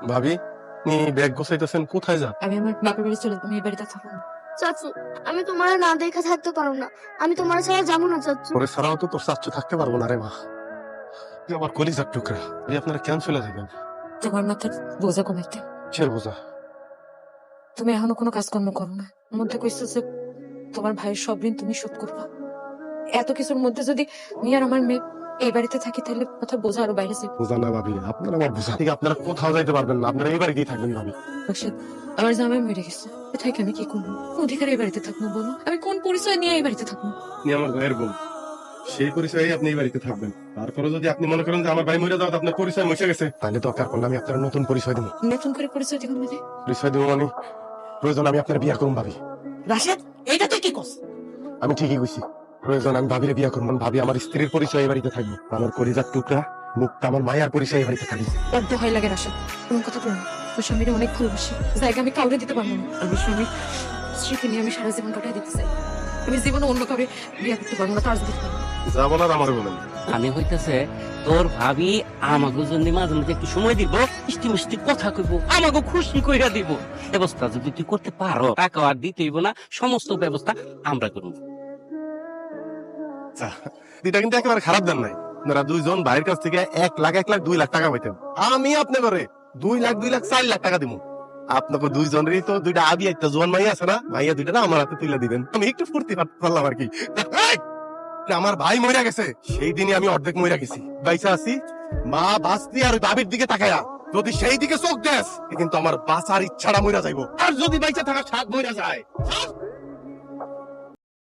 ভাবি, আপনি ব্যাগ গোছাইতেছেন, কোথায় যান? আমি আমার বাপের বাড়ি চলে যাবো, আমি এই বাড়িতে থাকবো না। চাচু, আমি তোমার না দেখা থাকতে পারবো না। আমি তোমার ছাড়া যাবো না চাচু। ওরে ছাড়াও তো তোর চাচ্চু থাকতে পারবো না রে মা। তুই আমার কলিজার টুকরা, এই আপনারা কেন চলে যাবেন? তোমার মাথার বোঝা কমাইতে কিসের বোঝা? তুমি এখনো কোনো কাজকর্ম করো না। এর মধ্যে কইছো যে তোমার ভাইয়ের সব ঋণ তুমি শোধ করবা। এত কিছুর মধ্যে যদি আমি আর আমার মেয়ে এই বাড়িতে থাকি তাহলে মাথার বোঝা আরো বাইরে যাবে। বোঝা না ভাবি, আপনারা আমার বোঝা থেকে আপনারা কোথাও যাইতে পারবেন না, আপনারা এই বাড়িতেই থাকবেন ভাবি। রাশেদ, আমার জামাই মরে গেছে, কোথায় আমি কি করবো? কোন অধিকারে এই বাড়িতে থাকবো বলো? আমি কোন পরিচয় নিয়ে এই বাড়িতে থাকবো? আপনি আমার ভাইয়ের বোন, সেই পরিচয়ে আপনি এই বাড়িতে থাকবেন। তারপরে যদি আপনি মনে করেন যে আমার ভাই মরে যাওয়া আপনার পরিচয় মুছে গেছে, তাহলে দরকার পড়লে আমি আপনার নতুন পরিচয় দেবো। নতুন করে পরিচয় দিব মানে? পরিচয় দেবো মানে প্রয়োজন আমি আপনার বিয়া করুন ভাবি। রাশেদ, এইটা তুই কি করছ? আমি ঠিকই কইছি, প্রয়োজন আমি ভাবিরে বিয়া করুন। ভাবি আমার স্ত্রীর পরিচয় এই বাড়িতে থাকবো, আমার কলিজার টুকরা মুক্তা আমার মায়ের পরিচয় এই বাড়িতে থাকবে। বড্ড ভয় লাগে রাশেদ, কোন কথা বলো না। ওর স্বামীর অনেক ভালোবাসি, জায়গা আমি কাউরে দিতে পারবো না। আমি স্বামী স্ত্রীকে নিয়ে আমি সারা জীবন কাটাই দিতে চাই। আমি জীবনে অন্য কাউরে বিয়ে করতে পারবো না, তার দিতে পারবো না। যা বলার আমার বলেন। আমি হইতেছে তোর ভাবি আমাকে জন্য মাঝে মাঝে একটু সময় দিব, মিষ্টি মিষ্টি কথা কইব, আমাকে খুশি কইরা দিব। ব্যবস্থা যদি তুই করতে পারো, টাকা আর দিতে হইব না, সমস্ত ব্যবস্থা আমরা করব। এটা কিন্তু একেবারে খারাপ দেন নাই। আপনারা দুইজন ভাইয়ের কাছ থেকে 1,00,000 টাকা পাইতেন, আমি আপনি করে 2,00,000 4,00,000 টাকা দিব। আপনাকে দুইজনেরই তো দুইটা আবি একটা জোয়ান মাইয়া আছে না, মাইয়া দুইটা না আমার হাতে তুলে দিবেন, আমি একটু ফুর্তি পারলাম আর কি। আমার ভাই মইরা গেছে, সেই দিনই আমি অর্ধেক মইরা গেছি। বাইসা আছি, মা বাঁচতি আর ওই বাবির দিকে তাকায়া যদি সেই দিকে চোখ দেস, কিন্তু আমার বাঁচার ইচ্ছাটা মইরা যাইবো। আর যদি বাইসা থাকা স্বাদ মইরা যায়,